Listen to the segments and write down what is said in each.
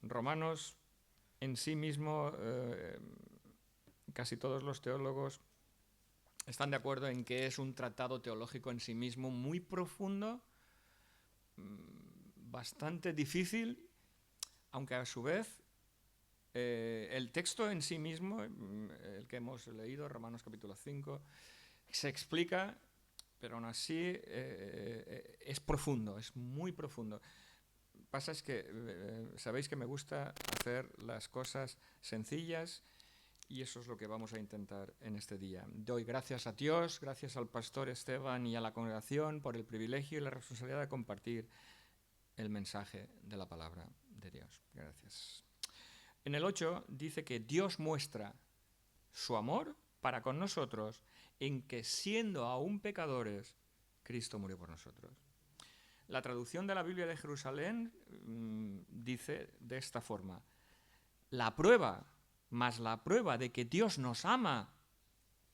Romanos en sí mismo, casi todos los teólogos están de acuerdo en que es un tratado teológico en sí mismo muy profundo, bastante difícil, aunque a su vez el texto en sí mismo, el que hemos leído, Romanos capítulo 5, se explica, pero aún así es profundo, es muy profundo. Pasa es que sabéis que me gusta hacer las cosas sencillas y eso es lo que vamos a intentar en este día. Doy gracias a Dios, gracias al pastor Esteban y a la congregación por el privilegio y la responsabilidad de compartir el mensaje de la palabra de Dios. Gracias. En el 8 dice que Dios muestra su amor para con nosotros en que siendo aún pecadores, Cristo murió por nosotros. La traducción de la Biblia de Jerusalén dice de esta forma: la prueba de que Dios nos ama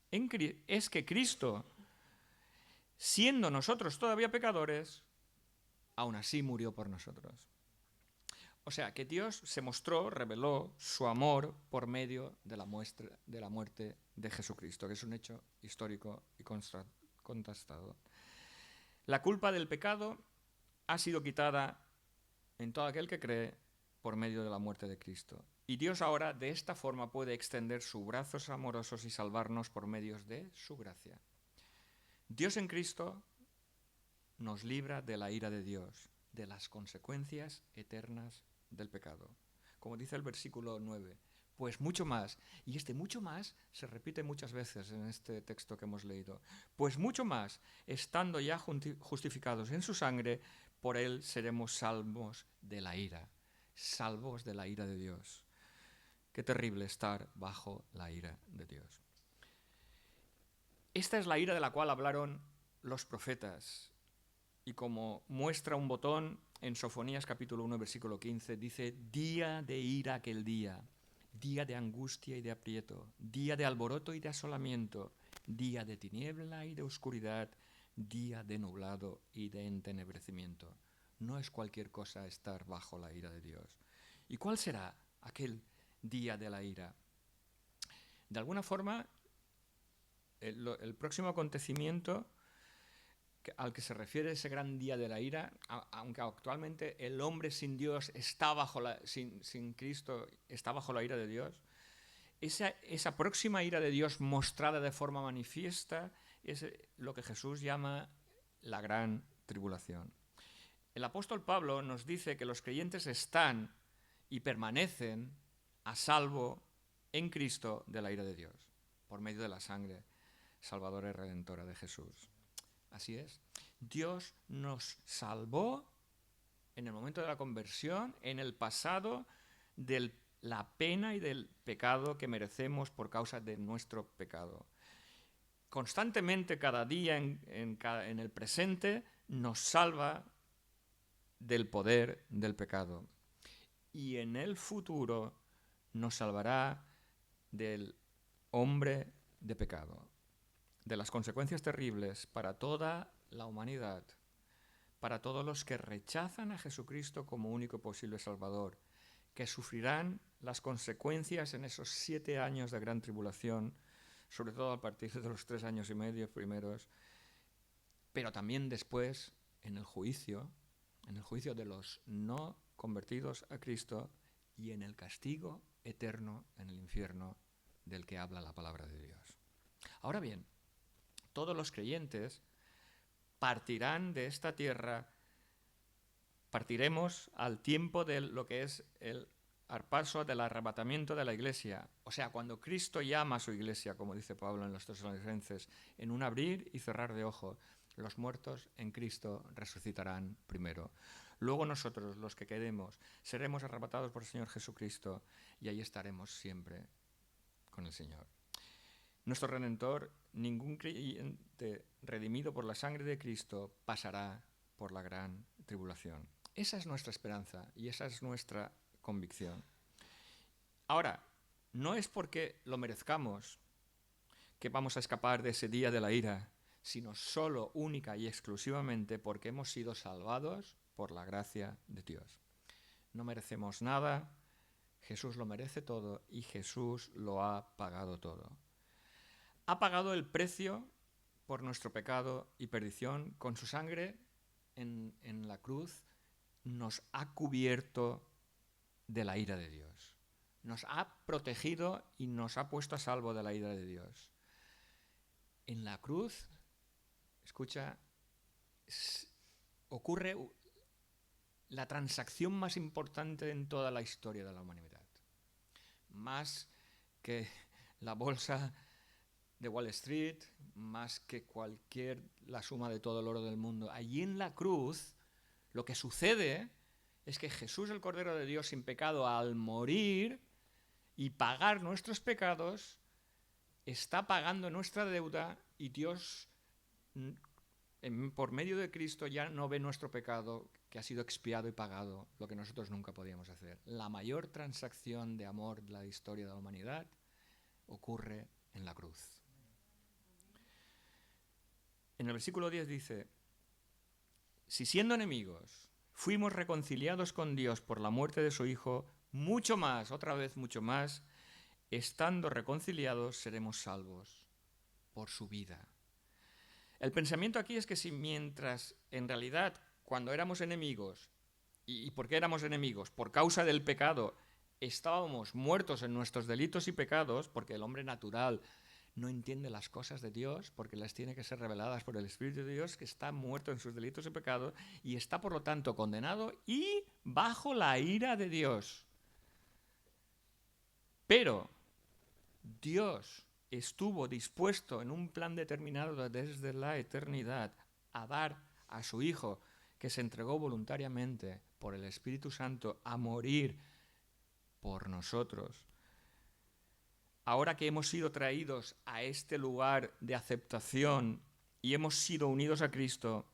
es que Cristo, siendo nosotros todavía pecadores, aún así murió por nosotros. O sea, que Dios se mostró, reveló su amor por medio de la muerte de Jesucristo, que es un hecho histórico y contrastado. La culpa del pecado ha sido quitada en todo aquel que cree por medio de la muerte de Cristo. Y Dios ahora de esta forma puede extender sus brazos amorosos y salvarnos por medio de su gracia. Dios en Cristo nos libra de la ira de Dios, de las consecuencias eternas del pecado. Como dice el versículo 9, pues mucho más, y este mucho más se repite muchas veces en este texto que hemos leído, pues mucho más, estando ya justificados en su sangre, por él seremos salvos de la ira, salvos de la ira de Dios. Qué terrible estar bajo la ira de Dios. Esta es la ira de la cual hablaron los profetas. Y como muestra un botón, en Sofonías capítulo 1, versículo 15, dice: día de ira aquel día de angustia y de aprieto, día de alboroto y de asolamiento, día de tiniebla y de oscuridad, día de nublado y de entenebrecimiento. No es cualquier cosa estar bajo la ira de Dios. ¿Y cuál será aquel día de la ira? De alguna forma, el próximo acontecimiento al que se refiere ese gran día de la ira, aunque actualmente el hombre sin Dios está sin Cristo está bajo la ira de Dios, esa próxima ira de Dios mostrada de forma manifiesta es lo que Jesús llama la gran tribulación. El apóstol Pablo nos dice que los creyentes están y permanecen a salvo en Cristo de la ira de Dios, por medio de la sangre salvadora y redentora de Jesús. Así es. Dios nos salvó en el momento de la conversión, en el pasado, de la pena y del pecado que merecemos por causa de nuestro pecado. Constantemente, cada día, en el presente, nos salva del poder del pecado. Y en el futuro nos salvará del hombre de pecado, de las consecuencias terribles para toda la humanidad, para todos los que rechazan a Jesucristo como único posible Salvador, que sufrirán las consecuencias en esos 7 años de gran tribulación, sobre todo a partir de los 3 años y medio primeros, pero también después en el juicio de los no convertidos a Cristo y en el castigo eterno en el infierno del que habla la palabra de Dios. Ahora bien, todos los creyentes partirán de esta tierra, partiremos al tiempo de lo que es el paso del arrebatamiento de la iglesia. O sea, cuando Cristo llama a su iglesia, como dice Pablo en los Tesalonicenses, en un abrir y cerrar de ojo, los muertos en Cristo resucitarán primero. Luego nosotros, los que quedemos, seremos arrebatados por el Señor Jesucristo y ahí estaremos siempre con el Señor. Nuestro Redentor, ningún creyente redimido por la sangre de Cristo pasará por la gran tribulación. Esa es nuestra esperanza y esa es nuestra convicción. Ahora, no es porque lo merezcamos que vamos a escapar de ese día de la ira, sino solo, única y exclusivamente porque hemos sido salvados por la gracia de Dios. no merecemos nada, Jesús lo merece todo y Jesús lo ha pagado todo. Ha pagado el precio por nuestro pecado y perdición. Con su sangre en la cruz nos ha cubierto de la ira de Dios. Nos ha protegido y nos ha puesto a salvo de la ira de Dios. En la cruz, escucha, ocurre la transacción más importante en toda la historia de la humanidad. Más que la bolsa de Wall Street, más que la suma de todo el oro del mundo. Allí en la cruz, lo que sucede es que Jesús, el Cordero de Dios sin pecado, al morir y pagar nuestros pecados, está pagando nuestra deuda y Dios, por medio de Cristo, ya no ve nuestro pecado, que ha sido expiado y pagado, lo que nosotros nunca podíamos hacer. La mayor transacción de amor de la historia de la humanidad ocurre en la cruz. En el versículo 10 dice, si siendo enemigos fuimos reconciliados con Dios por la muerte de su Hijo, mucho más, otra vez mucho más, estando reconciliados seremos salvos por su vida. El pensamiento aquí es que si mientras en realidad cuando éramos enemigos, ¿y por qué éramos enemigos? Por causa del pecado, estábamos muertos en nuestros delitos y pecados, porque el hombre natural no entiende las cosas de Dios, porque las tiene que ser reveladas por el Espíritu de Dios, que está muerto en sus delitos y pecados, y está por lo tanto condenado y bajo la ira de Dios. Pero Dios estuvo dispuesto en un plan determinado desde la eternidad a dar a su Hijo, que se entregó voluntariamente por el Espíritu Santo a morir por nosotros. Ahora que hemos sido traídos a este lugar de aceptación y hemos sido unidos a Cristo,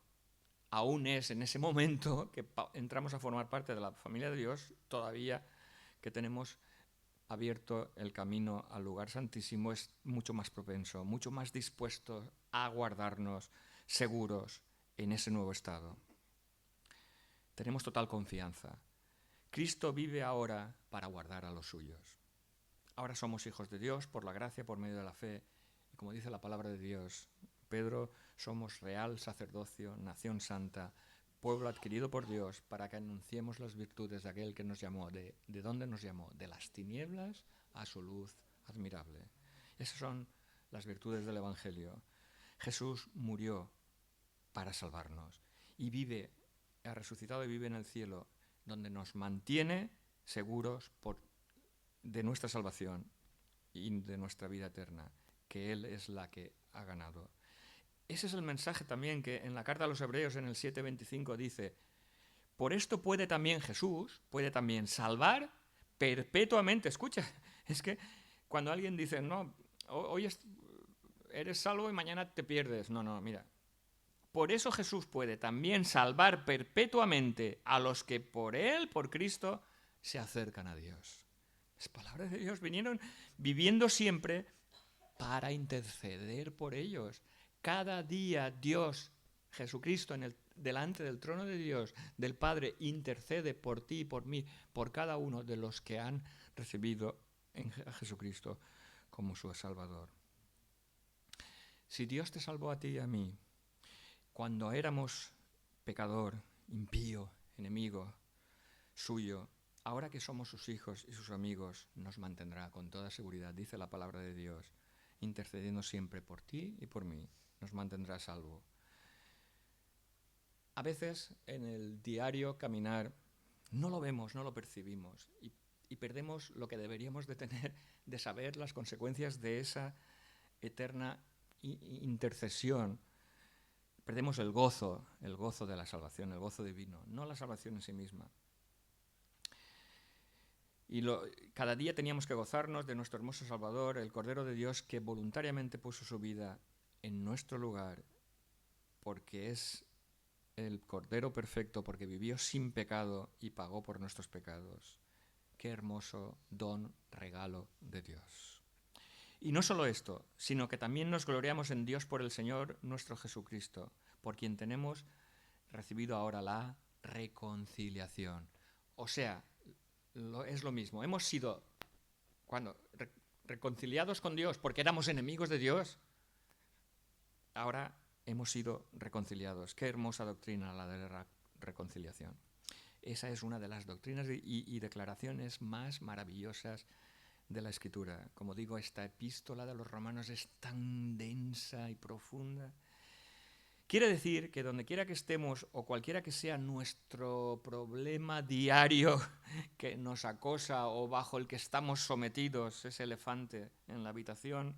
aún es en ese momento que entramos a formar parte de la familia de Dios, todavía que tenemos abierto el camino al lugar santísimo, es mucho más propenso, mucho más dispuesto a guardarnos seguros en ese nuevo estado. Tenemos total confianza. Cristo vive ahora para guardar a los suyos. Ahora somos hijos de Dios por la gracia, por medio de la fe. Y como dice la palabra de Dios, Pedro, somos real sacerdocio, nación santa, pueblo adquirido por Dios, para que anunciemos las virtudes de aquel que nos llamó. ¿De dónde nos llamó? De las tinieblas a su luz admirable. Esas son las virtudes del Evangelio. Jesús murió para salvarnos y ha resucitado y vive en el cielo, donde nos mantiene seguros de nuestra salvación y de nuestra vida eterna, que Él es la que ha ganado. Ese es el mensaje también que en la carta a los Hebreos en el 7:25 dice, por esto puede también Jesús, puede también salvar perpetuamente. Escucha, es que cuando alguien dice, no, hoy eres salvo y mañana te pierdes. No, mira. Por eso Jesús puede también salvar perpetuamente a los que por Él, por Cristo, se acercan a Dios. Las palabras de Dios vinieron viviendo siempre para interceder por ellos. Cada día Dios, Jesucristo, delante del trono de Dios, del Padre, intercede por ti y por mí, por cada uno de los que han recibido a Jesucristo como su Salvador. Si Dios te salvó a ti y a mí, cuando éramos pecador, impío, enemigo suyo, ahora que somos sus hijos y sus amigos, nos mantendrá con toda seguridad, dice la palabra de Dios, intercediendo siempre por ti y por mí, nos mantendrá a salvo. A veces en el diario caminar no lo vemos, no lo percibimos y perdemos lo que deberíamos de tener, de saber las consecuencias de esa eterna intercesión. Perdemos el gozo de la salvación, el gozo divino, no la salvación en sí misma. Y cada día teníamos que gozarnos de nuestro hermoso Salvador, el Cordero de Dios, que voluntariamente puso su vida en nuestro lugar, porque es el Cordero perfecto, porque vivió sin pecado y pagó por nuestros pecados. Qué hermoso don, regalo de Dios. Y no solo esto, sino que también nos gloriamos en Dios por el Señor nuestro Jesucristo, por quien tenemos recibido ahora la reconciliación. O sea, es lo mismo. Hemos sido reconciliados con Dios porque éramos enemigos de Dios. Ahora hemos sido reconciliados. Qué hermosa doctrina la de la reconciliación. Esa es una de las doctrinas y declaraciones más maravillosas de la Escritura. Como digo, esta epístola de los Romanos es tan densa y profunda. Quiere decir que donde quiera que estemos o cualquiera que sea nuestro problema diario que nos acosa o bajo el que estamos sometidos, ese elefante en la habitación,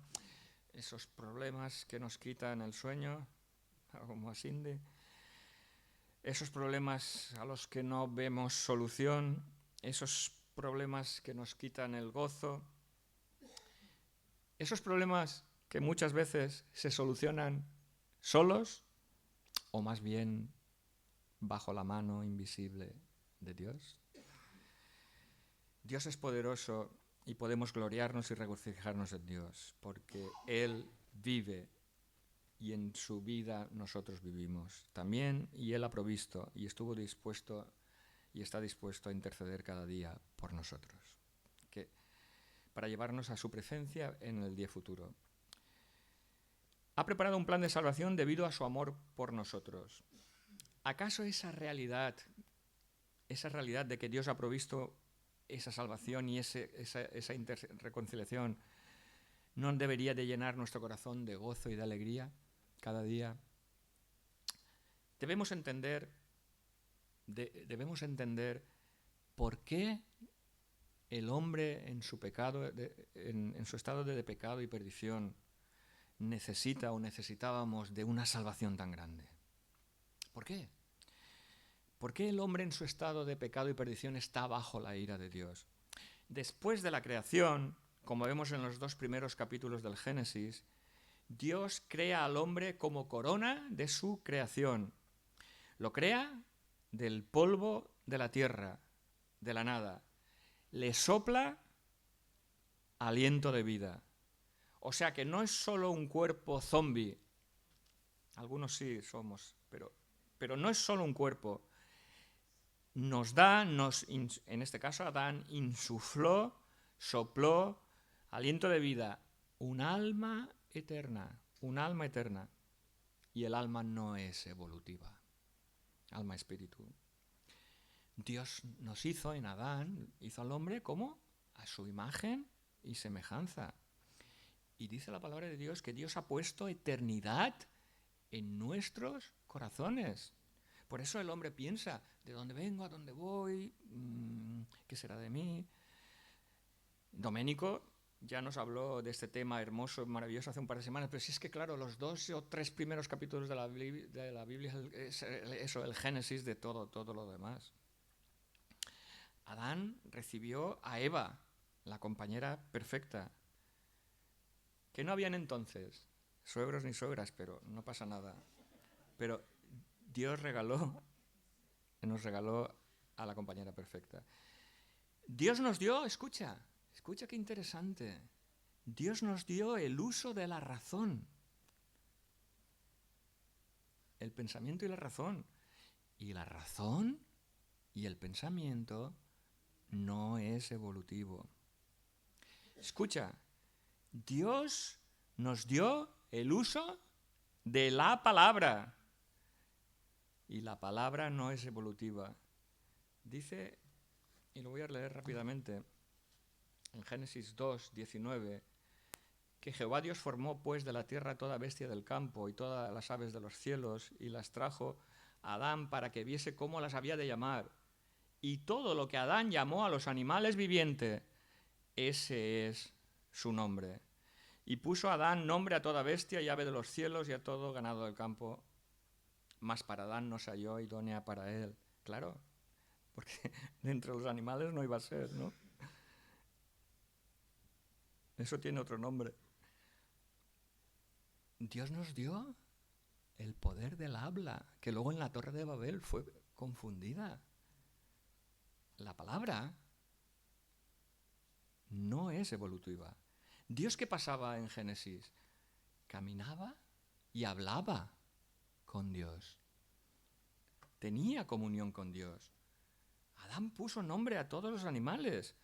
esos problemas que nos quitan el sueño, como a Cindy, esos problemas a los que no vemos solución, esos problemas que nos quitan el gozo, esos problemas que muchas veces se solucionan solos o más bien bajo la mano invisible de Dios. Dios es poderoso y podemos gloriarnos y regocijarnos en Dios porque Él vive y en su vida nosotros vivimos también, y Él ha provisto y estuvo dispuesto y está dispuesto a interceder cada día por nosotros, para llevarnos a su presencia en el día futuro. Ha preparado un plan de salvación debido a su amor por nosotros. ¿Acaso esa realidad de que Dios ha provisto esa salvación y esa reconciliación no debería de llenar nuestro corazón de gozo y de alegría cada día? Debemos entender por qué el hombre en su pecado, en su estado de pecado y perdición, necesita o necesitábamos de una salvación tan grande. ¿Por qué? ¿Por qué el hombre en su estado de pecado y perdición está bajo la ira de Dios? Después de la creación, como vemos en los 2 primeros capítulos del Génesis, Dios crea al hombre como corona de su creación. Lo crea del polvo de la tierra, de la nada. Le sopla aliento de vida. O sea que no es solo un cuerpo zombie. Algunos sí somos, pero no es solo un cuerpo. Nos da, en este caso Adán, insufló, sopló, aliento de vida, un alma eterna. Y el alma no es evolutiva, alma espíritu. Dios nos hizo en Adán, hizo al hombre como a su imagen y semejanza. Y dice la palabra de Dios que Dios ha puesto eternidad en nuestros corazones. Por eso el hombre piensa, ¿de dónde vengo? ¿A dónde voy? ¿Qué será de mí? Doménico ya nos habló de este tema hermoso, maravilloso hace un par de semanas, pero si es que claro, los 2 o 3 primeros capítulos de la Biblia es eso, el génesis de todo lo demás. Adán recibió a Eva, la compañera perfecta, que no habían entonces suegros ni suegras, pero no pasa nada. Pero Dios nos regaló a la compañera perfecta. Dios nos dio, escucha qué interesante, Dios nos dio el uso de la razón, el pensamiento y la razón. Y la razón y el pensamiento no es evolutivo. Escucha, Dios nos dio el uso de la palabra. Y la palabra no es evolutiva. Dice, y lo voy a leer rápidamente, en Génesis 2, 19, que Jehová Dios formó pues de la tierra toda bestia del campo y todas las aves de los cielos y las trajo a Adán para que viese cómo las había de llamar. Y todo lo que Adán llamó a los animales vivientes, ese es su nombre. Y puso Adán nombre a toda bestia y ave de los cielos y a todo ganado del campo. Mas para Adán no se halló idónea para él. Claro, porque de entre los animales no iba a ser, ¿no? Eso tiene otro nombre. Dios nos dio el poder del habla, que luego en la Torre de Babel fue confundida. La palabra no es evolutiva. ¿Dios qué pasaba en Génesis? Caminaba y hablaba con Dios. Tenía comunión con Dios. Adán puso nombre a todos los animales.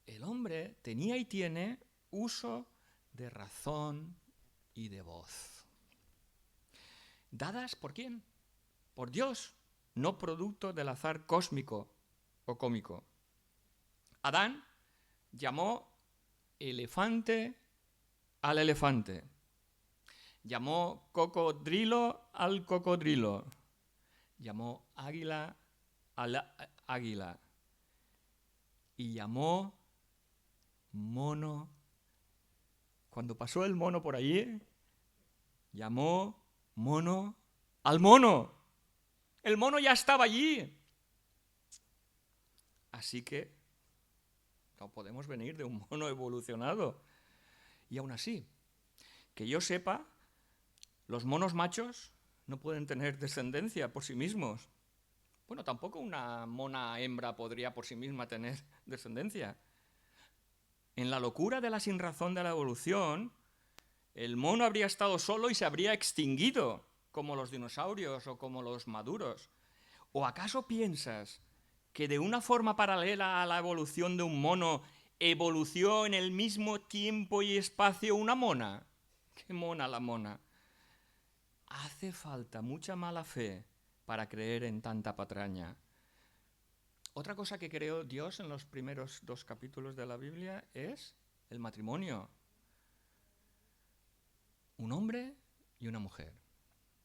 El hombre tenía y tiene uso de razón y de voz. ¿Dadas por quién? Por Dios, no producto del azar cósmico o cómico. Adán llamó elefante al elefante. Llamó cocodrilo al cocodrilo. Llamó águila al águila. Y llamó mono. Cuando pasó el mono por allí, llamó mono al mono. El mono ya estaba allí. Así que no podemos venir de un mono evolucionado. Y aún así, que yo sepa, los monos machos no pueden tener descendencia por sí mismos. Bueno, tampoco una mona hembra podría por sí misma tener descendencia. En la locura de la sinrazón de la evolución, el mono habría estado solo y se habría extinguido, como los dinosaurios o como los maduros. ¿O acaso piensas que de una forma paralela a la evolución de un mono evolucionó en el mismo tiempo y espacio una mona? ¡Qué mona la mona! Hace falta mucha mala fe para creer en tanta patraña. Otra cosa que creó Dios en los primeros 2 capítulos de la Biblia es el matrimonio. Un hombre y una mujer.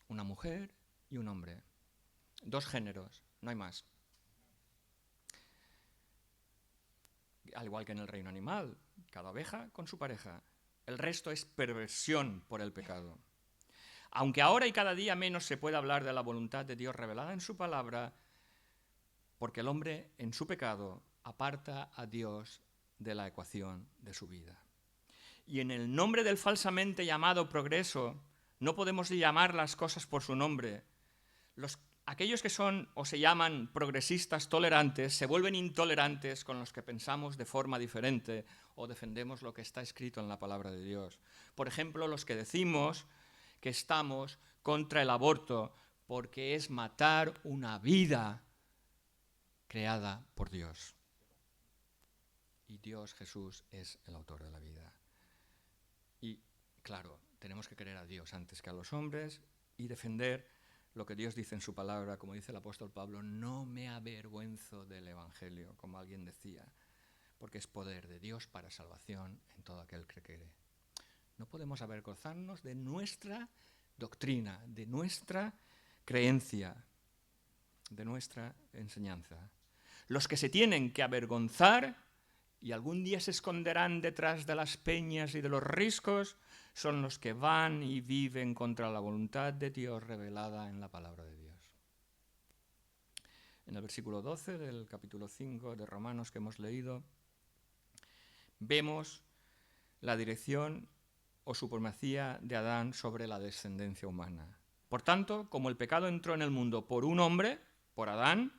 Una mujer y un hombre. 2 géneros, no hay más. Al igual que en el reino animal, cada oveja con su pareja. El resto es perversión por el pecado. Aunque ahora y cada día menos se puede hablar de la voluntad de Dios revelada en su palabra, porque el hombre en su pecado aparta a Dios de la ecuación de su vida. Y en el nombre del falsamente llamado progreso, no podemos llamar las cosas por su nombre. Aquellos que son o se llaman progresistas tolerantes se vuelven intolerantes con los que pensamos de forma diferente o defendemos lo que está escrito en la palabra de Dios. Por ejemplo, los que decimos que estamos contra el aborto porque es matar una vida creada por Dios. Y Dios, Jesús, es el autor de la vida. Y, claro, tenemos que querer a Dios antes que a los hombres y defender lo que Dios dice en su palabra, como dice el apóstol Pablo, no me avergüenzo del Evangelio, como alguien decía, porque es poder de Dios para salvación en todo aquel que cree. No podemos avergonzarnos de nuestra doctrina, de nuestra creencia, de nuestra enseñanza. Los que se tienen que avergonzar y algún día se esconderán detrás de las peñas y de los riscos son los que van y viven contra la voluntad de Dios revelada en la palabra de Dios. En el versículo 12 del capítulo 5 de Romanos que hemos leído, vemos la dirección o supremacía de Adán sobre la descendencia humana. Por tanto, como el pecado entró en el mundo por un hombre, por Adán,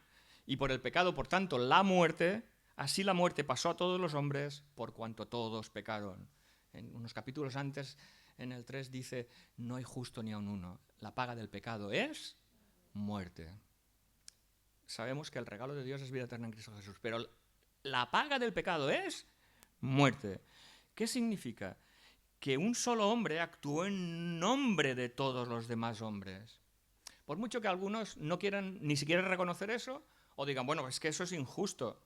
y por el pecado, por tanto, la muerte, así la muerte pasó a todos los hombres por cuanto todos pecaron. En unos capítulos antes, en el 3, dice, no hay justo ni aun uno. La paga del pecado es muerte. Sabemos que el regalo de Dios es vida eterna en Cristo Jesús, pero la paga del pecado es muerte. ¿Qué significa? Que un solo hombre actuó en nombre de todos los demás hombres. Por mucho que algunos no quieran ni siquiera reconocer eso, o digan, bueno, es que eso es injusto.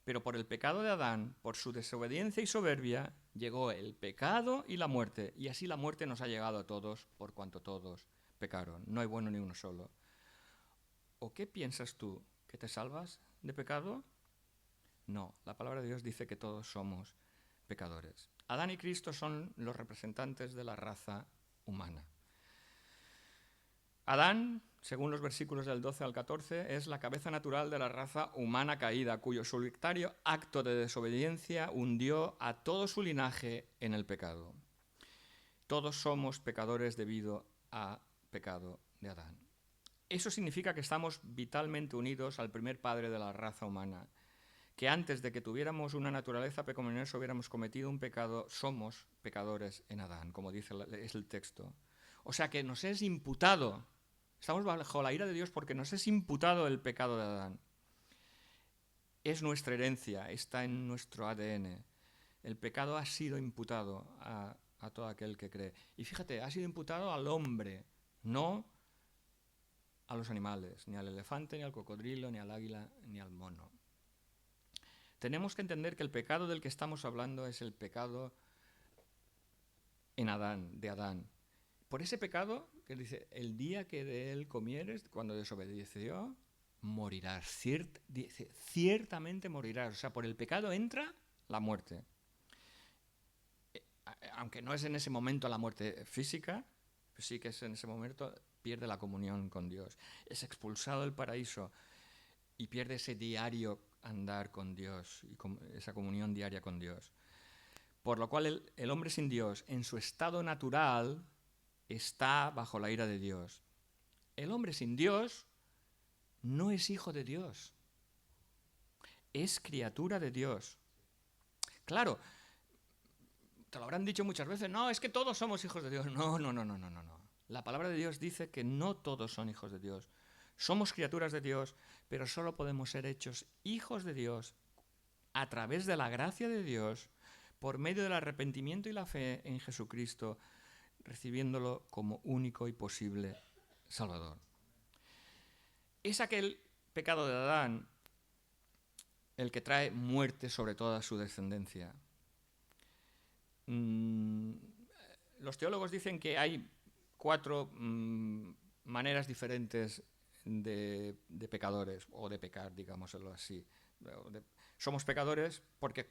Pero por el pecado de Adán, por su desobediencia y soberbia, llegó el pecado y la muerte. Y así la muerte nos ha llegado a todos, por cuanto todos pecaron. No hay bueno ni uno solo. ¿O qué piensas tú? ¿Que te salvas de pecado? No, la palabra de Dios dice que todos somos pecadores. Adán y Cristo son los representantes de la raza humana. Adán, según los versículos del 12 al 14, es la cabeza natural de la raza humana caída, cuyo solitario acto de desobediencia hundió a todo su linaje en el pecado. Todos somos pecadores debido al pecado de Adán. Eso significa que estamos vitalmente unidos al primer padre de la raza humana, que antes de que tuviéramos una naturaleza pecaminosa hubiéramos cometido un pecado, somos pecadores en Adán, como dice el texto. O sea que nos es imputado, estamos bajo la ira de Dios porque nos es imputado el pecado de Adán. es nuestra herencia, está en nuestro ADN. El pecado ha sido imputado a todo aquel que cree. Y fíjate, ha sido imputado al hombre, no a los animales, ni al elefante, ni al cocodrilo, ni al águila, ni al mono. Tenemos que entender que el pecado del que estamos hablando es el pecado en Adán, de Adán. Por ese pecado, que dice, el día que de él comieres, cuando desobedeció, morirás. Dice, ciertamente morirás. O sea, por el pecado entra la muerte. Aunque no es en ese momento la muerte física, pues sí que es en ese momento, pierde la comunión con Dios. Es expulsado del paraíso y pierde ese diario andar con Dios y esa comunión diaria con Dios. Por lo cual el hombre sin Dios, en su estado natural, está bajo la ira de Dios. El hombre sin Dios no es hijo de Dios, es criatura de Dios. Claro, te lo habrán dicho muchas veces, no, es que todos somos hijos de Dios. No. La palabra de Dios dice que no todos son hijos de Dios. Somos criaturas de Dios, pero solo podemos ser hechos hijos de Dios a través de la gracia de Dios, por medio del arrepentimiento y la fe en Jesucristo, recibiéndolo como único y posible Salvador. Es aquel pecado de Adán el que trae muerte sobre toda su descendencia. Los teólogos dicen que hay 4 maneras diferentes de pecadores, o de pecar, digámoslo así. Somos pecadores porque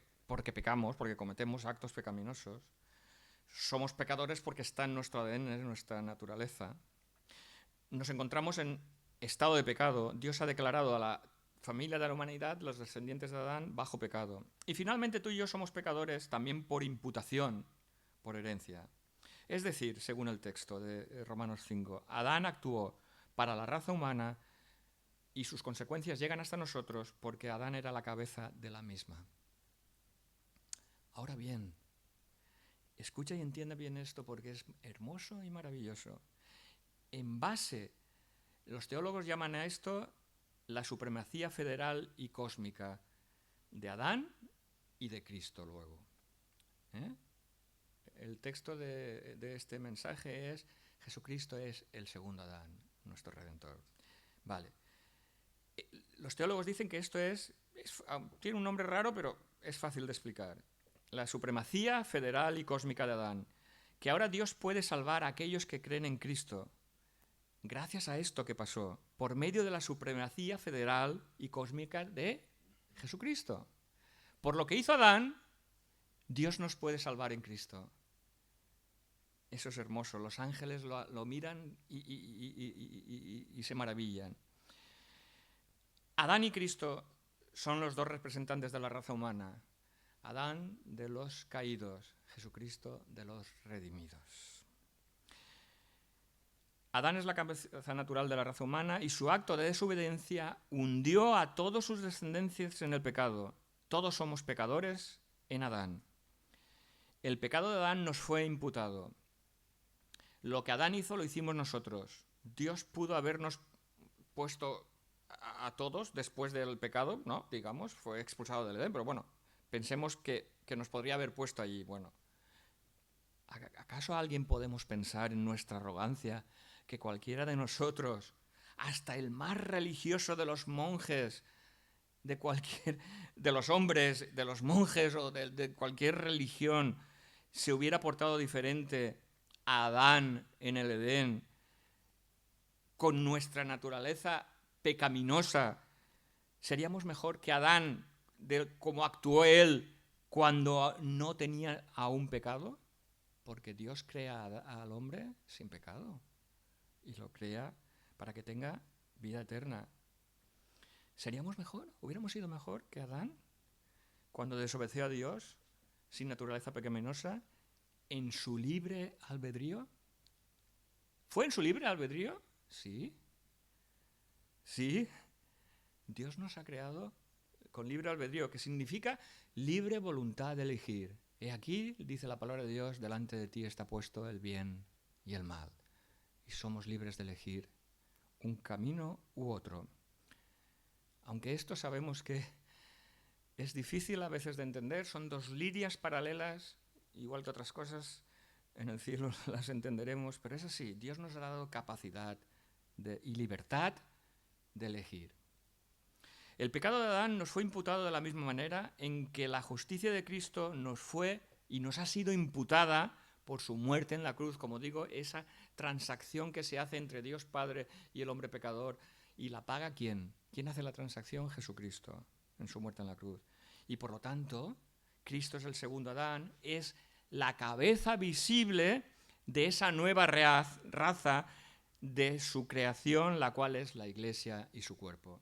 pecamos, porque cometemos actos pecaminosos. Somos pecadores porque está en nuestro ADN, en nuestra naturaleza. Nos encontramos en estado de pecado. Dios ha declarado a la familia de la humanidad, los descendientes de Adán, bajo pecado. Y finalmente tú y yo somos pecadores también por imputación, por herencia. Es decir, según el texto de Romanos 5, Adán actuó para la raza humana y sus consecuencias llegan hasta nosotros porque Adán era la cabeza de la misma. Ahora bien, escucha y entiende bien esto porque es hermoso y maravilloso. En base, los teólogos llaman a esto la supremacía federal y cósmica de Adán y de Cristo luego. El texto de este mensaje es: Jesucristo es el segundo Adán, nuestro Redentor. Vale. Los teólogos dicen que esto tiene un nombre raro, pero es fácil de explicar. La supremacía federal y cósmica de Adán. Que ahora Dios puede salvar a aquellos que creen en Cristo. Gracias a esto que pasó, por medio de la supremacía federal y cósmica de Jesucristo. Por lo que hizo Adán, Dios nos puede salvar en Cristo. Eso es hermoso. Los ángeles lo miran y se maravillan. Adán y Cristo son los 2 representantes de la raza humana. Adán de los caídos, Jesucristo de los redimidos. Adán es la cabeza natural de la raza humana y su acto de desobediencia hundió a todos sus descendientes en el pecado. Todos somos pecadores en Adán. El pecado de Adán nos fue imputado. Lo que Adán hizo lo hicimos nosotros. Dios pudo habernos puesto a todos después del pecado, ¿no? Digamos, fue expulsado del Edén, pero bueno, pensemos que nos podría haber puesto allí. Bueno, ¿acaso alguien podemos pensar en nuestra arrogancia que cualquiera de nosotros, hasta el más religioso de los monjes, de los hombres, de los monjes o de cualquier religión, se hubiera portado diferente a Adán en el Edén, con nuestra naturaleza pecaminosa? ¿Seríamos mejor que Adán, como actuó él cuando no tenía aún pecado? Porque Dios crea al hombre sin pecado y lo crea para que tenga vida eterna. ¿Seríamos mejor? ¿Hubiéramos sido mejor que Adán cuando desobedeció a Dios sin naturaleza pecaminosa en su libre albedrío? ¿Fue en su libre albedrío? Sí. Sí. Dios nos ha creado con libre albedrío, que significa libre voluntad de elegir. He aquí, dice la palabra de Dios, delante de ti está puesto el bien y el mal. Y somos libres de elegir un camino u otro. Aunque esto sabemos que Es difícil a veces de entender, son dos líneas paralelas, igual que otras cosas, en el cielo las entenderemos, pero es así, Dios nos ha dado capacidad y libertad de elegir. El pecado de Adán nos fue imputado de la misma manera en que la justicia de Cristo nos fue y nos ha sido imputada por su muerte en la cruz, como digo, esa transacción que se hace entre Dios Padre y el hombre pecador. ¿Y la paga quién? ¿Quién hace la transacción? Jesucristo, en su muerte en la cruz. Y por lo tanto, Cristo es el segundo Adán, es la cabeza visible de esa nueva raza de su creación, la cual es la Iglesia y su cuerpo.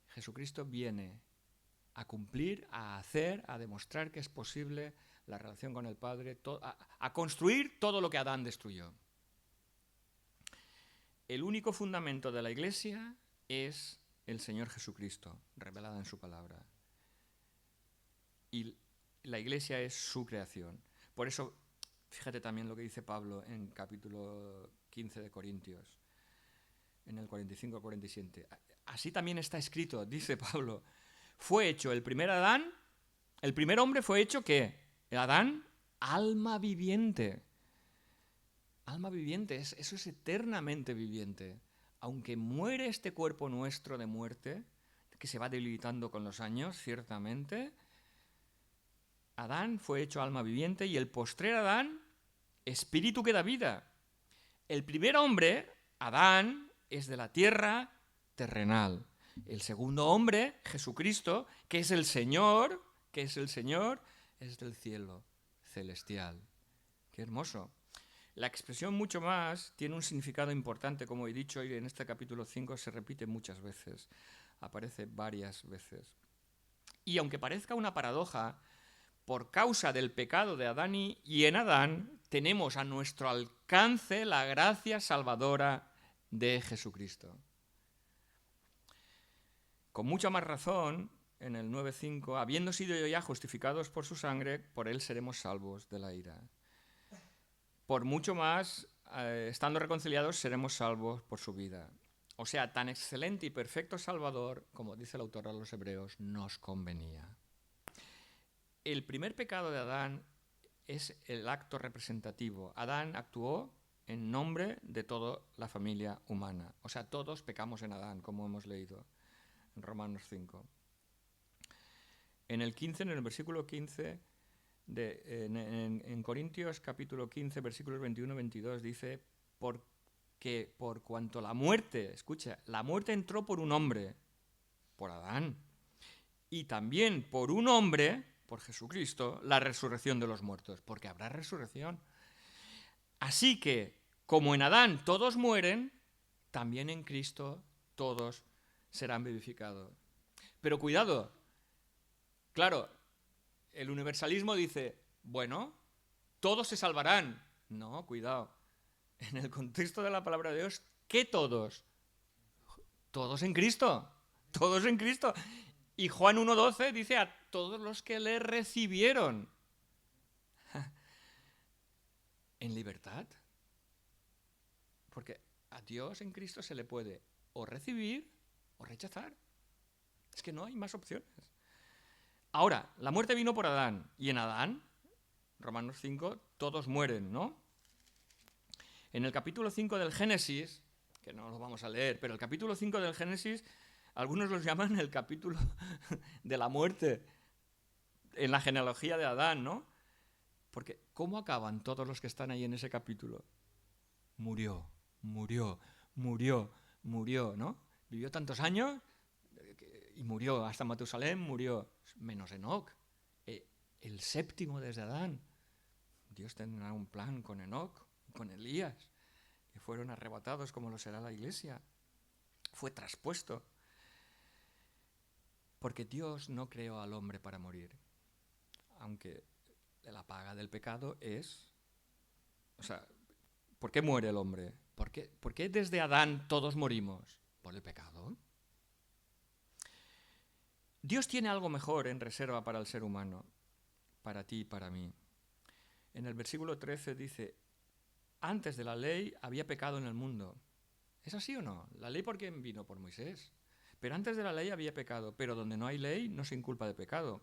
Jesucristo viene a cumplir, a hacer, a demostrar que es posible la relación con el Padre, a construir todo lo que Adán destruyó. El único fundamento de la Iglesia es el Señor Jesucristo, revelado en su palabra. Y la Iglesia es su creación. Por eso, fíjate también lo que dice Pablo en capítulo 15 de Corintios, en el 45-47. Así también está escrito, dice Pablo, fue hecho el primer Adán, el primer hombre fue hecho, ¿qué? El Adán, alma viviente. Alma viviente, eso es eternamente viviente. Aunque muere este cuerpo nuestro de muerte, que se va debilitando con los años, ciertamente, Adán fue hecho alma viviente y el postrer Adán, espíritu que da vida. El primer hombre, Adán, es de la tierra terrenal. El segundo hombre, Jesucristo, que es el Señor, es del cielo celestial. ¡Qué hermoso! La expresión mucho más tiene un significado importante, como he dicho, y en este capítulo 5 se repite muchas veces, aparece varias veces. Y aunque parezca una paradoja, por causa del pecado de Adán y en Adán, tenemos a nuestro alcance la gracia salvadora de Jesucristo. Con mucha más razón, en el 9:5, habiendo sido ya justificados por su sangre, por él seremos salvos de la ira. Por mucho más, estando reconciliados, seremos salvos por su vida. O sea, tan excelente y perfecto Salvador, como dice el autor a los Hebreos, nos convenía. El primer pecado de Adán es el acto representativo. Adán actuó en nombre de toda la familia humana. O sea, todos pecamos en Adán, como hemos leído en Romanos 5. En el versículo 15, en Corintios capítulo 15, versículos 21-22, dice, porque por cuanto la muerte, escucha, la muerte entró por un hombre, por Adán, y también por un hombre, por Jesucristo, la resurrección de los muertos, porque habrá resurrección. Así que, como en Adán todos mueren, también en Cristo todos serán vivificados. Pero cuidado, claro, el universalismo dice, bueno, todos se salvarán. No, cuidado. En el contexto de la palabra de Dios, ¿qué todos? Todos en Cristo. Todos en Cristo. Y Juan 1:12 dice a todos los que le recibieron. ¿En libertad? Porque a Dios en Cristo se le puede o recibir o rechazar. Es que no hay más opciones. Ahora, la muerte vino por Adán. Y en Adán, Romanos 5, todos mueren, ¿no? En el capítulo 5 del Génesis, que no lo vamos a leer, pero el capítulo 5 del Génesis, algunos los llaman el capítulo de la muerte en la genealogía de Adán, ¿no? Porque ¿cómo acaban todos los que están ahí en ese capítulo? Murió, ¿no? Vivió tantos años y murió, hasta Matusalén murió, menos Enoc, el séptimo desde Adán. Dios tendrá un plan con Enoc, con Elías, que fueron arrebatados como lo será la Iglesia. Fue traspuesto. Porque Dios no creó al hombre para morir. Aunque la paga del pecado es... O sea, ¿por qué muere el hombre? ¿Por qué desde Adán todos morimos? ¿Por el pecado? Dios tiene algo mejor en reserva para el ser humano, para ti y para mí. En el versículo 13 dice, antes de la ley había pecado en el mundo. ¿Es así o no? ¿La ley por qué vino? Por Moisés. Pero antes de la ley había pecado, pero donde no hay ley no se inculpa de pecado.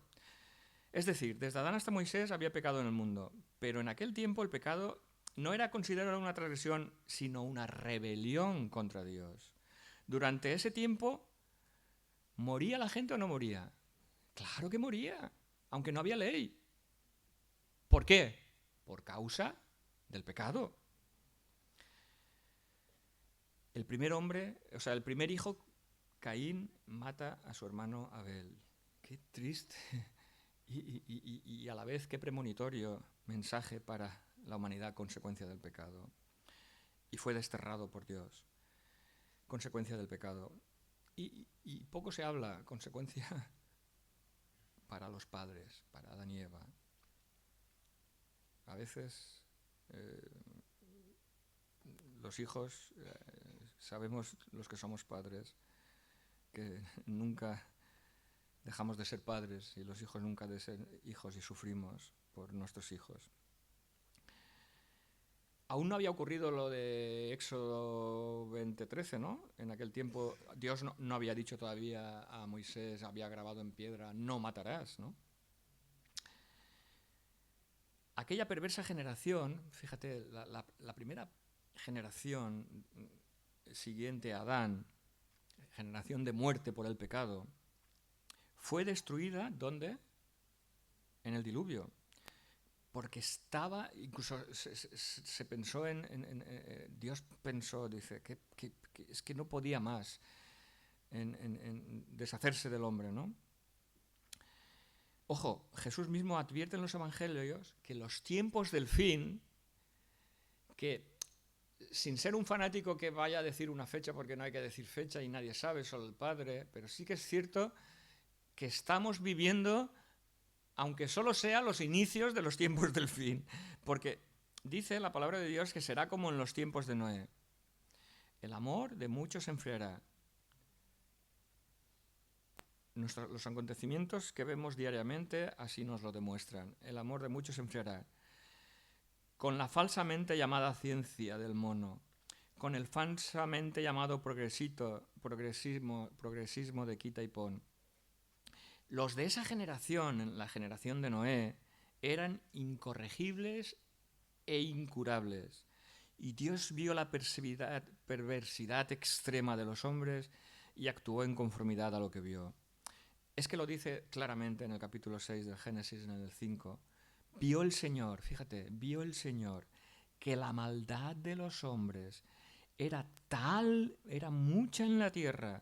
Es decir, desde Adán hasta Moisés había pecado en el mundo, pero en aquel tiempo el pecado no era considerado una transgresión, sino una rebelión contra Dios. Durante ese tiempo, ¿moría la gente o no moría? Claro que moría, aunque no había ley. ¿Por qué? Por causa del pecado. El primer hijo, Caín, mata a su hermano Abel. Qué triste y a la vez qué premonitorio mensaje para la humanidad, consecuencia del pecado. Y fue desterrado por Dios, consecuencia del pecado. Y poco se habla, consecuencia para los padres, para Adán y Eva. A veces los hijos, sabemos los que somos padres, que nunca dejamos de ser padres y los hijos nunca de ser hijos y sufrimos por nuestros hijos. Aún no había ocurrido lo de Éxodo 20:13, ¿no? En aquel tiempo Dios no había dicho todavía a Moisés, había grabado en piedra, no matarás, ¿no? Aquella perversa generación, fíjate, la primera generación siguiente a Adán, generación de muerte por el pecado, fue destruida, ¿dónde? En el diluvio. Porque estaba, incluso se pensó Dios pensó, dice, que es que no podía más en deshacerse del hombre, ¿no? Ojo, Jesús mismo advierte en los evangelios que los tiempos del fin, que sin ser un fanático que vaya a decir una fecha, porque no hay que decir fecha y nadie sabe, solo el Padre, pero sí que es cierto que estamos viviendo, aunque solo sea los inicios de los tiempos del fin, porque dice la palabra de Dios que será como en los tiempos de Noé. El amor de muchos se enfriará. Los acontecimientos que vemos diariamente así nos lo demuestran. El amor de muchos se enfriará. Con la falsamente llamada ciencia del mono, con el falsamente llamado progresismo de quita y pon. Los de esa generación, la generación de Noé, eran incorregibles e incurables. Y Dios vio la perversidad extrema de los hombres y actuó en conformidad a lo que vio. Es que lo dice claramente en el capítulo 6 del Génesis, en el 5. Vio el Señor, fíjate, vio el Señor que la maldad de los hombres era mucha en la tierra.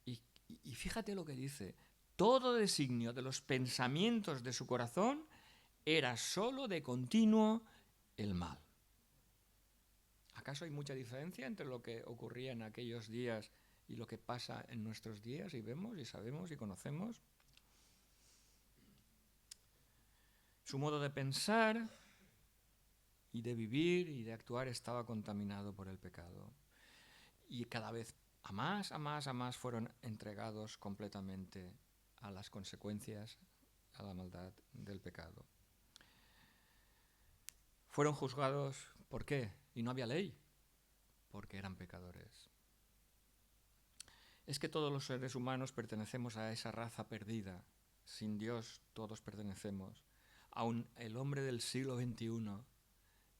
Y fíjate lo que dice, todo designio de los pensamientos de su corazón era solo de continuo el mal. ¿Acaso hay mucha diferencia entre lo que ocurría en aquellos días y lo que pasa en nuestros días y vemos y sabemos y conocemos? Su modo de pensar y de vivir y de actuar estaba contaminado por el pecado. Y cada vez a más fueron entregados completamente a las consecuencias, a la maldad del pecado. Fueron juzgados, ¿por qué? Y no había ley, porque eran pecadores. Es que todos los seres humanos pertenecemos a esa raza perdida. Sin Dios todos pertenecemos. Aun el hombre del siglo XXI.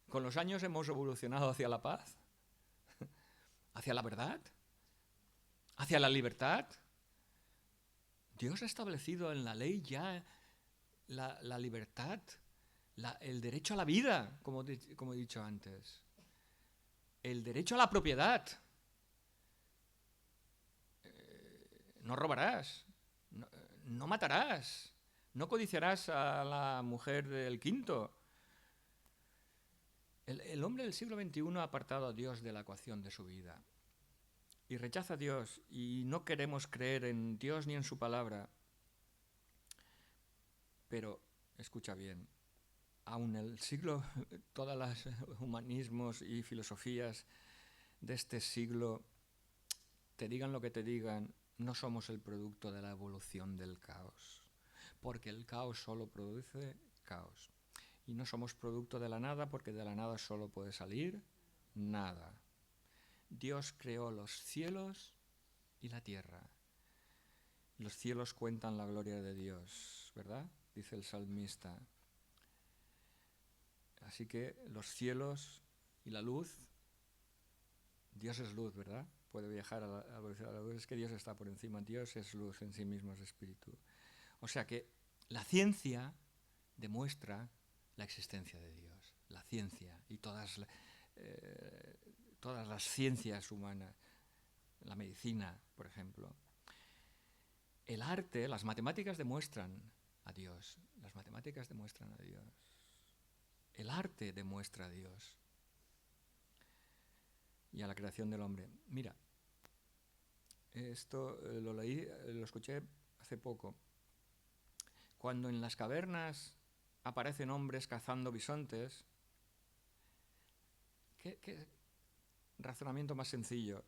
Con los años hemos evolucionado hacia la paz, hacia la verdad, hacia la libertad. Dios ha establecido en la ley ya la libertad, el derecho a la vida, como he dicho antes, el derecho a la propiedad. No robarás, no matarás, no codiciarás a la mujer del quinto. El hombre del siglo XXI ha apartado a Dios de la ecuación de su vida y rechaza a Dios y no queremos creer en Dios ni en su palabra. Pero, escucha bien, aun el siglo, todos los humanismos y filosofías de este siglo, te digan lo que te digan, no somos el producto de la evolución del caos, porque el caos solo produce caos. Y no somos producto de la nada, porque de la nada solo puede salir nada. Dios creó los cielos y la tierra. Los cielos cuentan la gloria de Dios, ¿verdad? Dice el salmista. Así que los cielos y la luz, Dios es luz, ¿verdad? Puede viajar a la velocidad de la luz, es que Dios está por encima. Dios es luz, en sí mismo es espíritu. O sea que la ciencia demuestra la existencia de Dios. La ciencia y todas las ciencias humanas, la medicina, por ejemplo. El arte, las matemáticas demuestran a Dios. Las matemáticas demuestran a Dios. El arte demuestra a Dios y a la creación del hombre. Mira, esto lo leí, lo escuché hace poco. Cuando en las cavernas aparecen hombres cazando bisontes, ¿qué razonamiento más sencillo?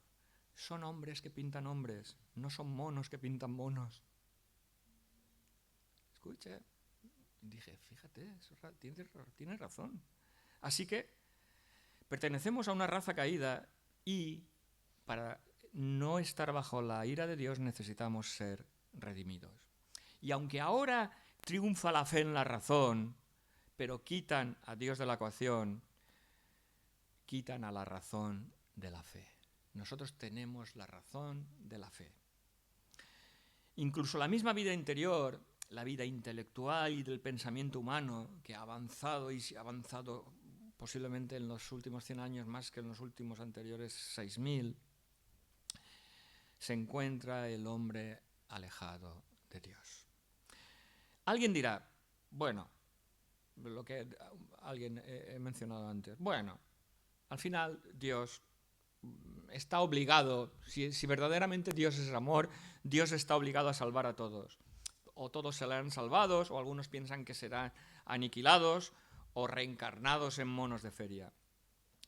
Son hombres que pintan hombres, no son monos que pintan monos. Escucha, dije, fíjate, tiene razón. Así que pertenecemos a una raza caída y para no estar bajo la ira de Dios necesitamos ser redimidos. Y aunque ahora triunfa la fe en la razón, pero quitan a Dios de la ecuación, quitan a la razón de la fe. Nosotros tenemos la razón de la fe. Incluso la misma vida interior, la vida intelectual y del pensamiento humano, que ha avanzado y se ha avanzado posiblemente en los últimos 100 años más que en los últimos anteriores 6.000, se encuentra el hombre alejado de Dios. Alguien dirá, bueno, lo que alguien he mencionado antes, bueno, al final Dios está obligado, si verdaderamente Dios es amor, Dios está obligado a salvar a todos. O todos serán salvados, o algunos piensan que serán aniquilados o reencarnados en monos de feria.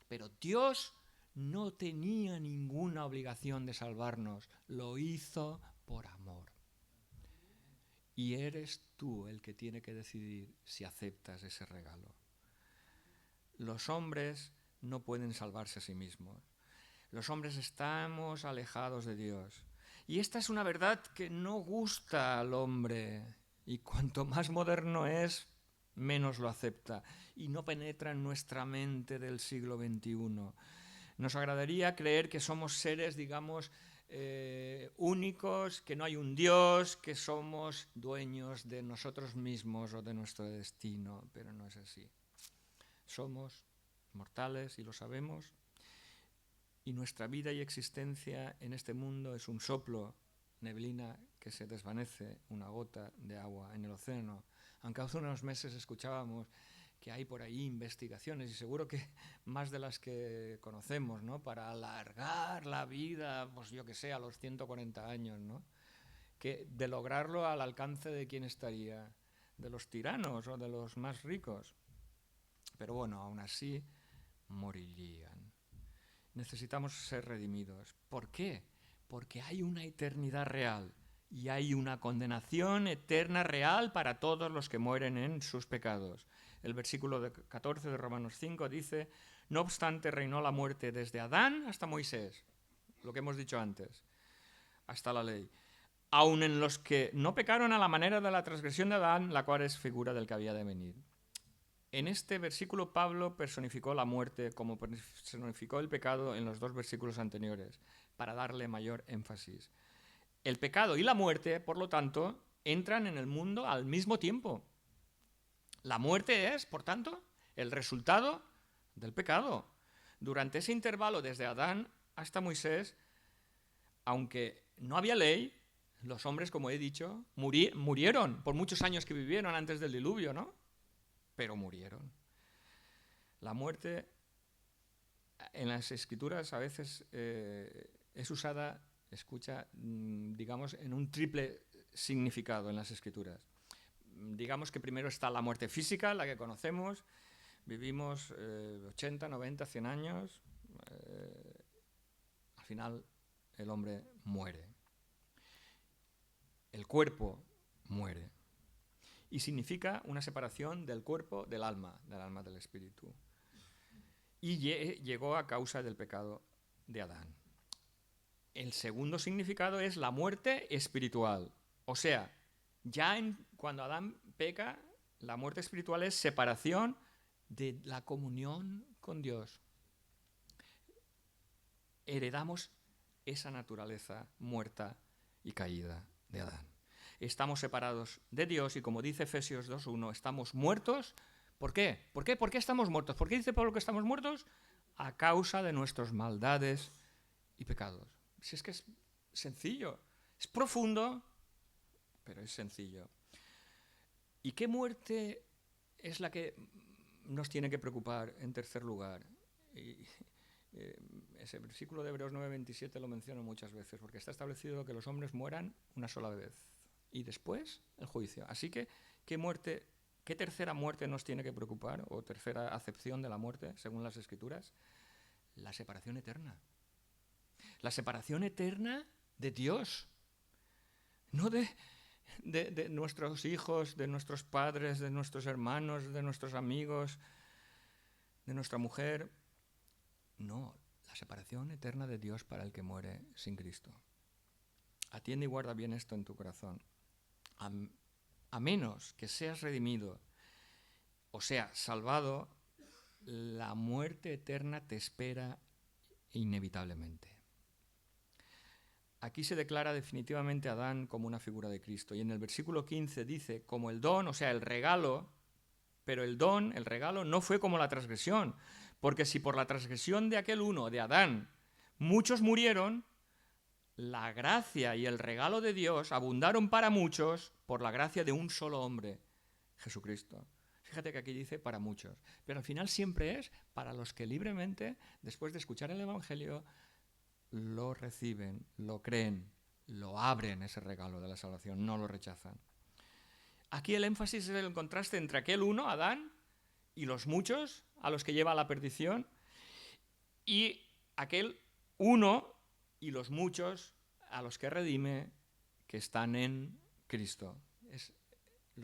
Pero Dios no tenía ninguna obligación de salvarnos, lo hizo por amor. Y eres tú el que tiene que decidir si aceptas ese regalo. Los hombres no pueden salvarse a sí mismos. Los hombres estamos alejados de Dios. Y esta es una verdad que no gusta al hombre. Y cuanto más moderno es, menos lo acepta. Y no penetra en nuestra mente del siglo XXI. Nos agradaría creer que somos seres, digamos, únicos, que no hay un Dios, que somos dueños de nosotros mismos o de nuestro destino. Pero no es así. Somos mortales y lo sabemos. Y nuestra vida y existencia en este mundo es un soplo, neblina que se desvanece, una gota de agua en el océano. Aunque hace unos meses escuchábamos que hay por ahí investigaciones, y seguro que más de las que conocemos, ¿no?, para alargar la vida, pues yo que sé, a los 140 años, ¿no?, que de lograrlo al alcance de quién estaría, de los tiranos o de los más ricos. Pero bueno, aún así morirían. Necesitamos ser redimidos. ¿Por qué? Porque hay una eternidad real y hay una condenación eterna real para todos los que mueren en sus pecados. El versículo 14 de Romanos 5 dice, no obstante reinó la muerte desde Adán hasta Moisés, lo que hemos dicho antes, hasta la ley, aun en los que no pecaron a la manera de la transgresión de Adán, la cual es figura del que había de venir. En este versículo Pablo personificó la muerte como personificó el pecado en los dos versículos anteriores, para darle mayor énfasis. El pecado y la muerte, por lo tanto, entran en el mundo al mismo tiempo. La muerte es, por tanto, el resultado del pecado. Durante ese intervalo, desde Adán hasta Moisés, aunque no había ley, los hombres, como he dicho, murieron por muchos años que vivieron antes del diluvio, ¿no? Pero murieron. La muerte en las escrituras a veces es usada, escucha, digamos, en un triple significado en las escrituras. Digamos que primero está la muerte física, la que conocemos, vivimos 80, 90, 100 años, al final el hombre muere. El cuerpo muere. Y significa una separación del cuerpo del alma del espíritu. Y llegó a causa del pecado de Adán. El segundo significado es la muerte espiritual. O sea, cuando Adán peca, la muerte espiritual es separación de la comunión con Dios. Heredamos esa naturaleza muerta y caída de Adán. Estamos separados de Dios y, como dice Efesios 2:1, estamos muertos. ¿Por qué? ¿Por qué estamos muertos? ¿Por qué dice Pablo que estamos muertos? A causa de nuestras maldades y pecados. Si es que es sencillo, es profundo, pero es sencillo. ¿Y qué muerte es la que nos tiene que preocupar en tercer lugar? Ese versículo de Hebreos 9:27 lo menciono muchas veces, porque está establecido que los hombres mueran una sola vez y después el juicio. Así que, ¿qué tercera muerte nos tiene que preocupar, o tercera acepción de la muerte, según las Escrituras? La separación eterna. La separación eterna de Dios, no de nuestros hijos, de nuestros padres, de nuestros hermanos, de nuestros amigos, de nuestra mujer. No, la separación eterna de Dios para el que muere sin Cristo. Atiende y guarda bien esto en tu corazón. A menos que seas redimido, o sea, salvado, la muerte eterna te espera inevitablemente. Aquí se declara definitivamente a Adán como una figura de Cristo. Y en el versículo 15 dice, como el don, o sea, el regalo, pero el regalo, no fue como la transgresión. Porque si por la transgresión de aquel uno, de Adán, muchos murieron, la gracia y el regalo de Dios abundaron para muchos por la gracia de un solo hombre, Jesucristo. Fíjate que aquí dice para muchos, pero al final siempre es para los que libremente, después de escuchar el Evangelio, lo reciben, lo creen, lo abren, ese regalo de la salvación, no lo rechazan. Aquí el énfasis es el contraste entre aquel uno, Adán, y los muchos a los que lleva a la perdición, y aquel uno y los muchos a los que redime, que están en Cristo.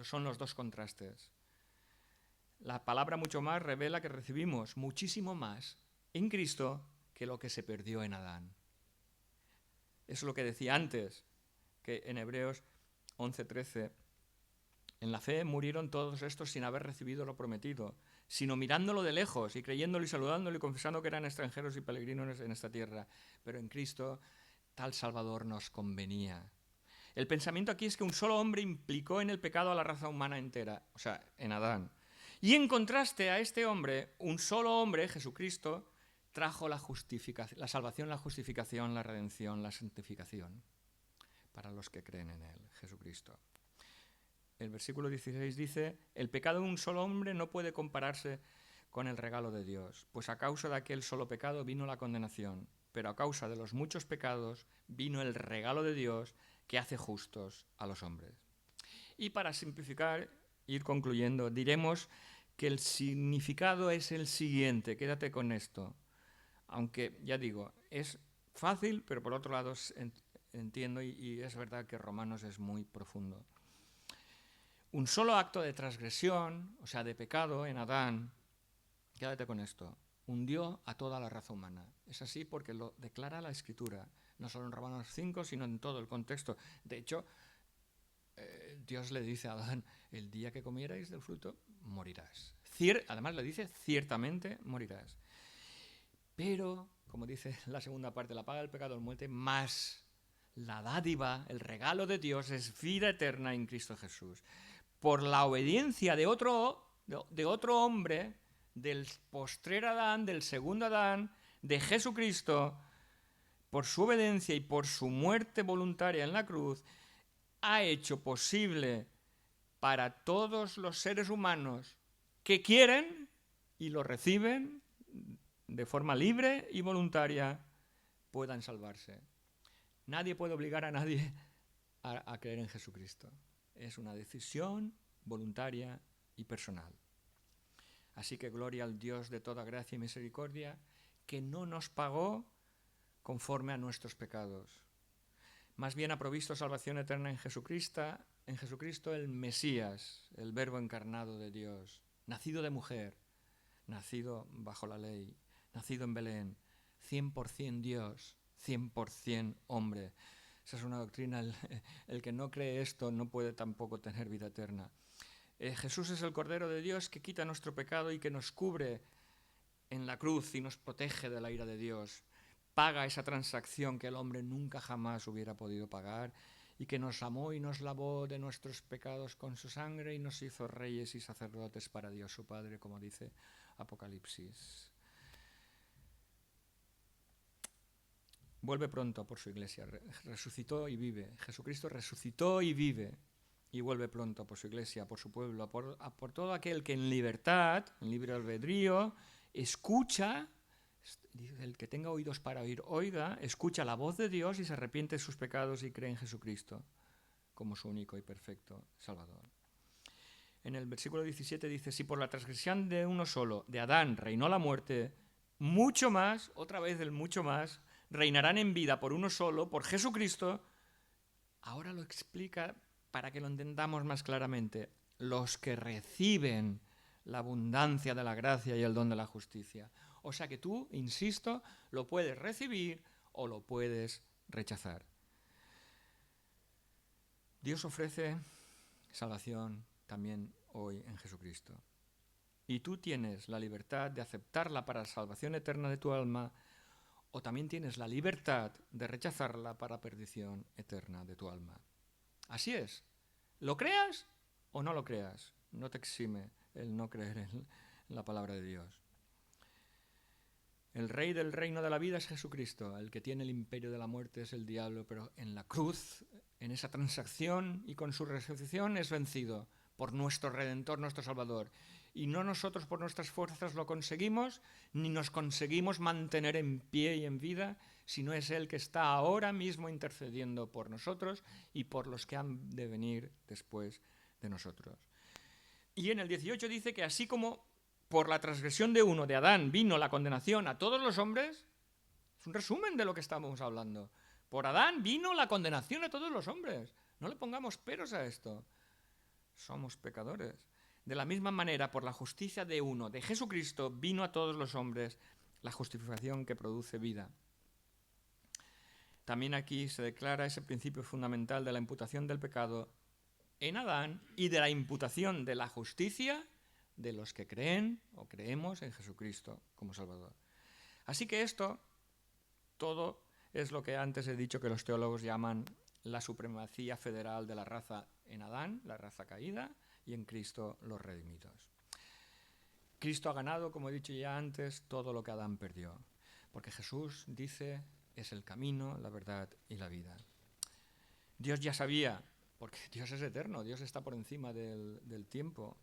Son los dos contrastes. La palabra mucho más revela que recibimos muchísimo más en Cristo que lo que se perdió en Adán. Eso es lo que decía antes, que en Hebreos 11:13, en la fe murieron todos estos sin haber recibido lo prometido, sino mirándolo de lejos y creyéndolo y saludándolo y confesando que eran extranjeros y peregrinos en esta tierra. Pero en Cristo tal Salvador nos convenía. El pensamiento aquí es que un solo hombre implicó en el pecado a la raza humana entera, o sea, en Adán. Y en contraste a este hombre, un solo hombre, Jesucristo, trajo la salvación, la justificación, la redención, la santificación para los que creen en él, Jesucristo. El versículo 16 dice, el pecado de un solo hombre no puede compararse con el regalo de Dios, pues a causa de aquel solo pecado vino la condenación, pero a causa de los muchos pecados vino el regalo de Dios que hace justos a los hombres. Y para simplificar, ir concluyendo, diremos que el significado es el siguiente, quédate con esto. Aunque, ya digo, es fácil, pero por otro lado entiendo y es verdad que Romanos es muy profundo. Un solo acto de transgresión, o sea, de pecado en Adán, quédate con esto, hundió a toda la raza humana. Es así porque lo declara la Escritura, no solo en Romanos 5, sino en todo el contexto. De hecho, Dios le dice a Adán, el día que comierais del fruto, morirás. Además le dice, ciertamente morirás. Pero, como dice la segunda parte, la paga del pecado es muerte, más la dádiva, el regalo de Dios es vida eterna en Cristo Jesús. Por la obediencia de otro hombre, del postrer Adán, del segundo Adán, de Jesucristo, por su obediencia y por su muerte voluntaria en la cruz, ha hecho posible para todos los seres humanos que quieren y lo reciben de forma libre y voluntaria, puedan salvarse. Nadie puede obligar a nadie a creer en Jesucristo. Es una decisión voluntaria y personal. Así que gloria al Dios de toda gracia y misericordia, que no nos pagó conforme a nuestros pecados. Más bien ha provisto salvación eterna en Jesucristo el Mesías, el Verbo encarnado de Dios, nacido de mujer, nacido bajo la ley, nacido en Belén, 100% Dios, 100% hombre. Esa es una doctrina. El que no cree esto no puede tampoco tener vida eterna. Jesús es el Cordero de Dios que quita nuestro pecado y que nos cubre en la cruz y nos protege de la ira de Dios. Paga esa transacción que el hombre nunca jamás hubiera podido pagar y que nos amó y nos lavó de nuestros pecados con su sangre y nos hizo reyes y sacerdotes para Dios su Padre, como dice Apocalipsis. Vuelve pronto por su iglesia. Resucitó y vive. Jesucristo resucitó y vive. Y vuelve pronto por su iglesia, por su pueblo, por todo aquel que en libertad, en libre albedrío, escucha, el que tenga oídos para oír, oiga, escucha la voz de Dios y se arrepiente de sus pecados y cree en Jesucristo como su único y perfecto Salvador. En el versículo 17 dice, si por la transgresión de uno solo, de Adán, reinó la muerte, mucho más, otra vez el mucho más, reinarán en vida por uno solo, por Jesucristo. Ahora lo explica para que lo entendamos más claramente. Los que reciben la abundancia de la gracia y el don de la justicia. O sea que tú, insisto, lo puedes recibir o lo puedes rechazar. Dios ofrece salvación también hoy en Jesucristo. Y tú tienes la libertad de aceptarla para la salvación eterna de tu alma, o también tienes la libertad de rechazarla para perdición eterna de tu alma. Así es. ¿Lo creas o no lo creas? No te exime el no creer en la palabra de Dios. El rey del reino de la vida es Jesucristo. El que tiene el imperio de la muerte es el diablo, pero en la cruz, en esa transacción y con su resurrección es vencido por nuestro Redentor, nuestro Salvador. Y no nosotros por nuestras fuerzas lo conseguimos, ni nos conseguimos mantener en pie y en vida, sino es Él que está ahora mismo intercediendo por nosotros y por los que han de venir después de nosotros. Y en el 18 dice que así como por la transgresión de uno, de Adán, vino la condenación a todos los hombres, es un resumen de lo que estamos hablando. Por Adán vino la condenación a todos los hombres. No le pongamos peros a esto. Somos pecadores. De la misma manera, por la justicia de uno, de Jesucristo, vino a todos los hombres la justificación que produce vida. También aquí se declara ese principio fundamental de la imputación del pecado en Adán y de la imputación de la justicia de los que creen o creemos en Jesucristo como Salvador. Así que esto, todo es lo que antes he dicho que los teólogos llaman la supremacía federal de la raza en Adán, la raza caída, y en Cristo los redimidos. Cristo ha ganado, como he dicho ya antes, todo lo que Adán perdió, porque Jesús dice es el camino, la verdad y la vida. Dios ya sabía, porque Dios es eterno, Dios está por encima del tiempo.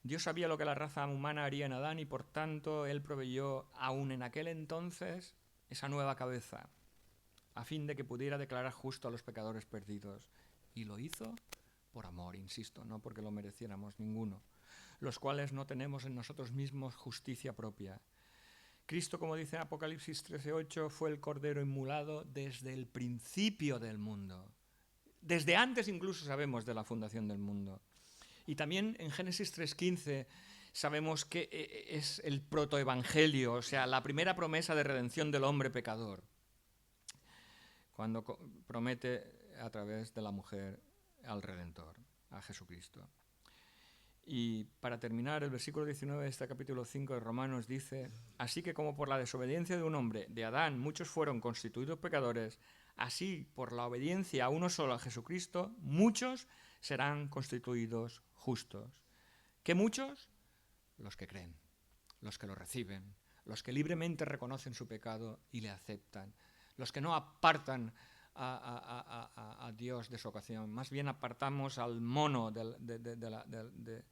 Dios sabía lo que la raza humana haría en Adán y por tanto Él proveyó aún en aquel entonces esa nueva cabeza, a fin de que pudiera declarar justo a los pecadores perdidos. Y lo hizo por amor, insisto, no porque lo mereciéramos ninguno, los cuales no tenemos en nosotros mismos justicia propia. Cristo, como dice Apocalipsis 13:8, fue el Cordero inmolado desde el principio del mundo. Desde antes incluso sabemos de la fundación del mundo. Y también en Génesis 3:15 sabemos que es el protoevangelio, o sea, la primera promesa de redención del hombre pecador, cuando promete a través de la mujer al Redentor, a Jesucristo. Y para terminar, el versículo 19 de este capítulo 5 de Romanos dice, así que como por la desobediencia de un hombre, de Adán, muchos fueron constituidos pecadores, así por la obediencia a uno solo, a Jesucristo, muchos serán constituidos justos. ¿Qué muchos? Los que creen, los que lo reciben, los que libremente reconocen su pecado y le aceptan, los que no apartan a Dios de su ocasión, más bien apartamos al mono de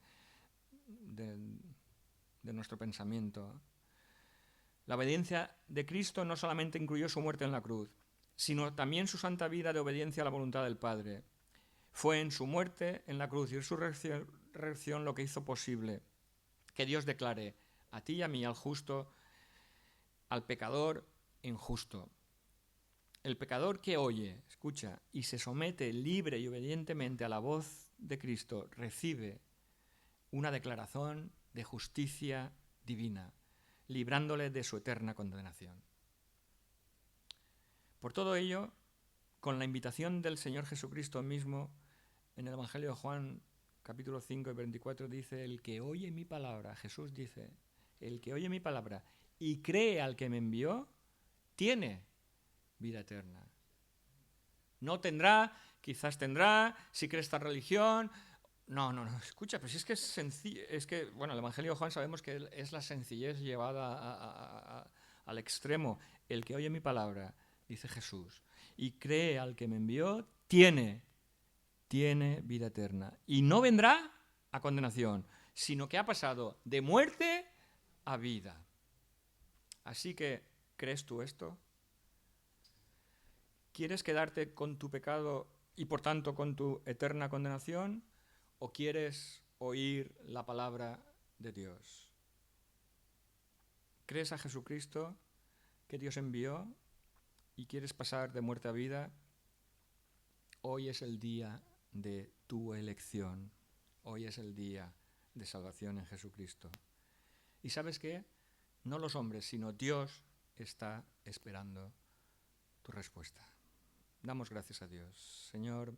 nuestro pensamiento. La obediencia de Cristo no solamente incluyó su muerte en la cruz, sino también su santa vida de obediencia a la voluntad del Padre. Fue en su muerte en la cruz y en su resurrección lo que hizo posible que Dios declare a ti y a mí, al justo, al pecador injusto. El pecador que oye, escucha y se somete libre y obedientemente a la voz de Cristo recibe una declaración de justicia divina, librándole de su eterna condenación. Por todo ello, con la invitación del Señor Jesucristo mismo, en el Evangelio de Juan, capítulo 5 y 24, dice, el que oye mi palabra, Jesús dice, el que oye mi palabra y cree al que me envió, tiene vida eterna. No tendrá, quizás tendrá, si cree esta religión. No, escucha, pues es que es sencillo, es que, bueno, el Evangelio de Juan sabemos que es la sencillez llevada al extremo. El que oye mi palabra, dice Jesús, y cree al que me envió, tiene vida eterna. Y no vendrá a condenación, sino que ha pasado de muerte a vida. Así que, ¿crees tú esto? ¿Quieres quedarte con tu pecado y por tanto con tu eterna condenación? ¿O quieres oír la palabra de Dios? ¿Crees a Jesucristo que Dios envió y quieres pasar de muerte a vida? Hoy es el día de tu elección. Hoy es el día de salvación en Jesucristo. ¿Y sabes qué? No los hombres, sino Dios está esperando tu respuesta. Damos gracias a Dios. Señor,